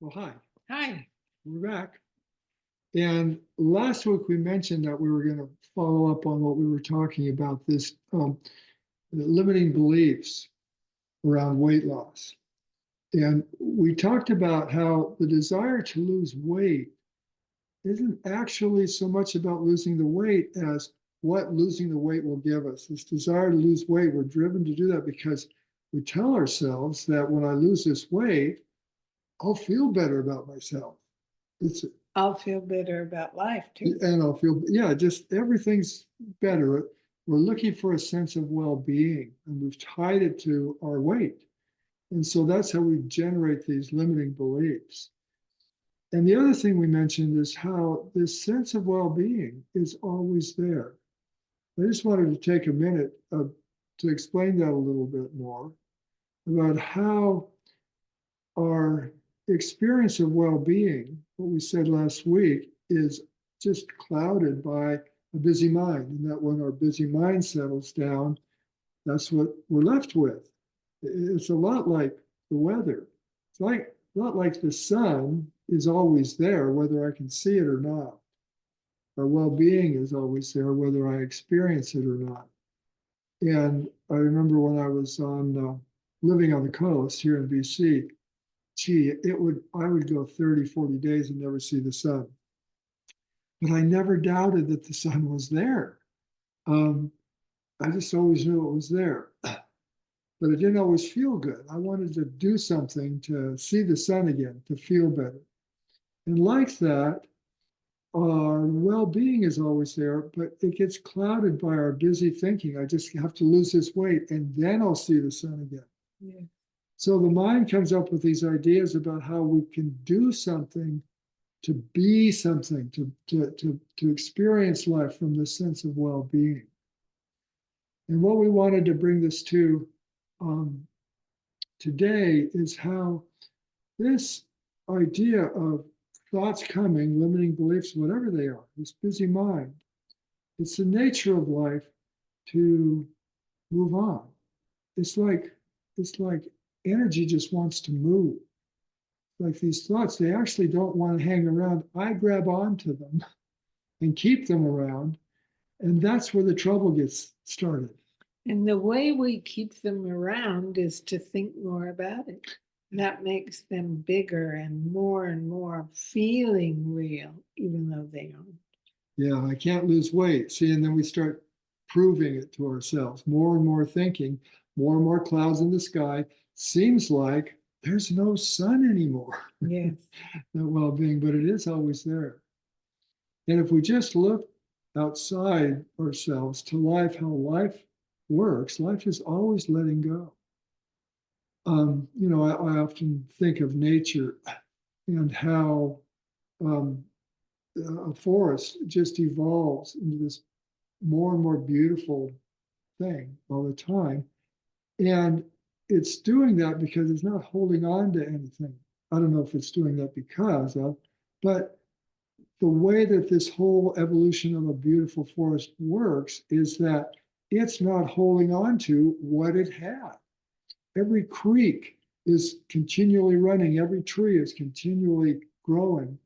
Well, hi, Hi. we're back. And last week we mentioned that we were going to follow up on what we were talking about this limiting beliefs around weight loss. And we talked about how the desire to lose weight isn't actually so much about losing the weight as what losing the weight will give us. This desire to lose weight, we're driven to do that because we tell ourselves that when I lose this weight, I'll feel better about myself. It's I'll feel better about life too. and I'll feel, yeah, just everything's better. We're looking for a sense of well-being, and we've tied it to our weight. And so that's how we generate these limiting beliefs. And the other thing we mentioned is how this sense of well-being is always there. I just wanted to take a minute to explain that a little bit more about how our experience of well-being, what we said last week, is just clouded by a busy mind. And that when our busy mind settles down, that's what we're left with. It's a lot like the weather. It's like a lot like the sun is always there, whether I can see it or not. Our well-being is always there, whether I experience it or not. And I remember when I was living on the coast here in BC, I would go 30, 40 days and never see the sun. But I never doubted that the sun was there. Um, I just always knew it was there. But it didn't always feel good. I wanted to do something to see the sun again, to feel better. And like that, our well-being is always there, but it gets clouded by our busy thinking. I just have to lose this weight and then I'll see the sun again. Yeah. So the mind comes up with these ideas about how we can do something to be something, to experience life from this sense of well-being. And what we wanted to bring this to um, today is how this idea of thoughts coming, limiting beliefs, whatever they are, this busy mind, it's the nature of life to move on. It's like energy just wants to move. Like these thoughts, they actually don't want to hang around. I grab onto them and keep them around. And that's where the trouble gets started. And the way we keep them around is to think more about it. That makes them bigger and more feeling real, even though they aren't. Yeah, I can't lose weight. See, and then we start proving it to ourselves, more and more thinking, more and more clouds in the sky. Seems like there's no sun anymore, Yes. that well being, but it is always there. And if we just look outside ourselves to life, how life works, life is always letting go. I often think of nature and how um, a forest just evolves into this more and more beautiful thing all the time. And it's doing that because it's not holding on to anything. I don't know if it's doing that because of, but the way that this whole evolution of a beautiful forest works is that it's not holding on to what it had. Every creek is continually running, every tree is continually growing.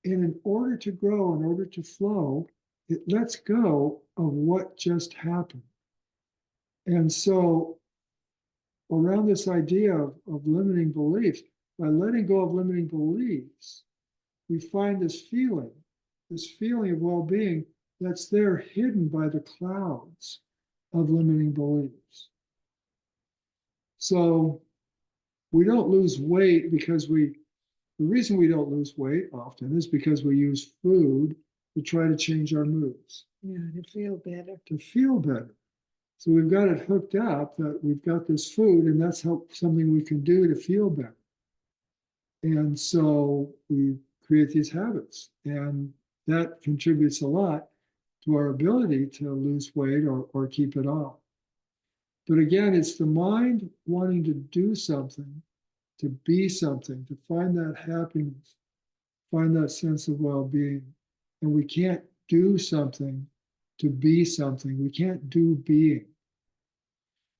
And in order to grow, in order to flow, it lets go of what just happened. And so, around this idea of limiting beliefs, by letting go of limiting beliefs, we find this feeling of well being that's there hidden by the clouds of limiting beliefs. So, we don't lose weight because the reason we don't lose weight often is because we use food to try to change our moods, Yeah, to feel better. to feel better. So we've got it hooked up that we've got this food, and that's something we can do to feel better. And so we create these habits, and that contributes a lot to our ability to lose weight or keep it off. But again, it's the mind wanting to do something, to be something, to find that happiness, find that sense of well being. And we can't do something to be something. We can't do being.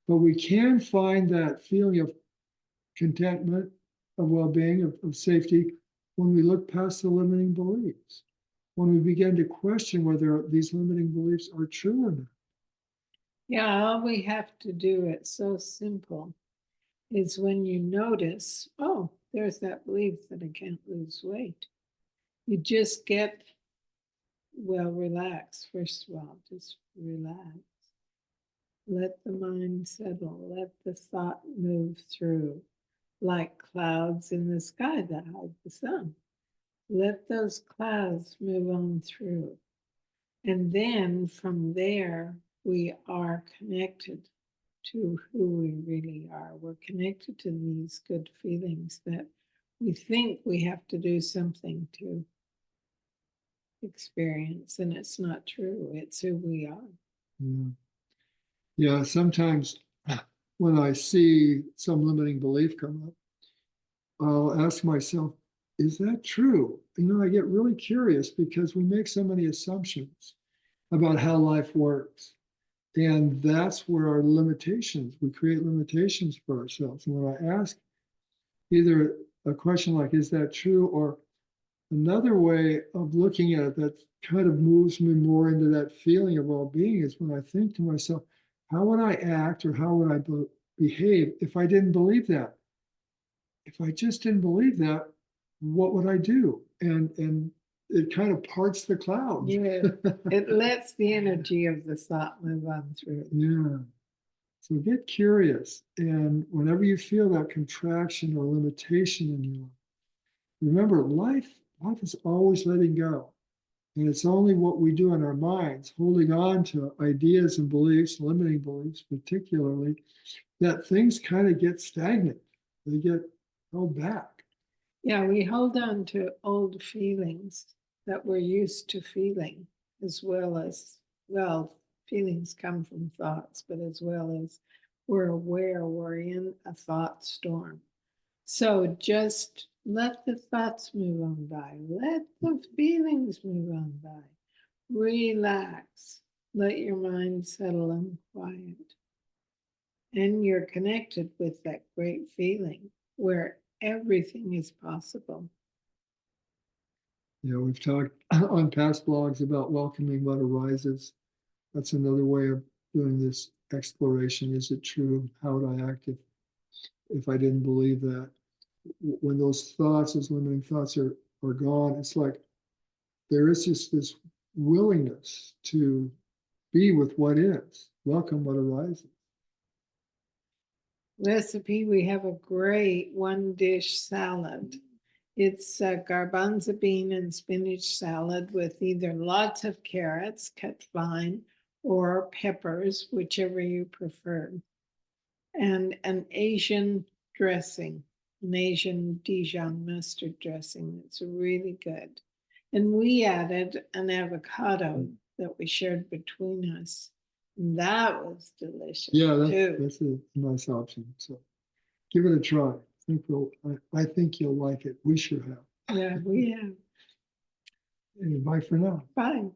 But we can find that feeling of contentment, of well-being, of safety, when we look past the limiting beliefs, when we begin to question whether these limiting beliefs are true or not. Yeah, all we have to do, it's so simple, is when you notice, oh, there's that belief that I can't lose weight. You just get, well, relax. First of all, just relax. Let the mind settle. Let the thought move through like clouds in the sky that hide the sun. Let those clouds move on through. And then from there, we are connected to who we really are. We're connected to these good feelings that we think we have to do something to experience, and it's not true. It's who we are. Yeah. Yeah, sometimes when I see some limiting belief come up, I'll ask myself, is that true? I get really curious because we make so many assumptions about how life works. And that's where our limitations, we create limitations for ourselves. And when I ask either a question like, is that true? Or another way of looking at it that kind of moves me more into that feeling of well-being is when I think to myself, how would I act or how would I behave if I didn't believe that? If I just didn't believe that, what would I do? And it kind of parts the clouds. Yeah, it lets the energy of the thought move on through. Yeah. So get curious. And whenever you feel that contraction or limitation in your life, remember life is always letting go. And it's only what we do in our minds, holding on to ideas and beliefs, limiting beliefs particularly, that things kind of get stagnant. They get held back. Yeah, we hold on to old feelings that we're used to feeling, as well as, well, feelings come from thoughts, but as well as we're aware we're in a thought storm. So just let the thoughts move on by, let the feelings move on by. Relax, let your mind settle and quiet. And you're connected with that great feeling where everything is possible. We've talked on past blogs about welcoming what arises. That's another way of doing this exploration. Is it true? How would I act if I didn't believe that? When those thoughts, those limiting thoughts are gone, it's like there is just this willingness to be with what is, welcome what arises. Recipe, we have a great one dish salad. It's a garbanzo bean and spinach salad with either lots of carrots cut fine or peppers, whichever you prefer, and an Asian dressing, an Asian Dijon mustard dressing. It's really good. And we added an avocado that we shared between us. And that was delicious. Yeah, too. that's a nice option. So give it a try. I think you'll like it. We sure have. Yeah, we have. Bye for now. Bye.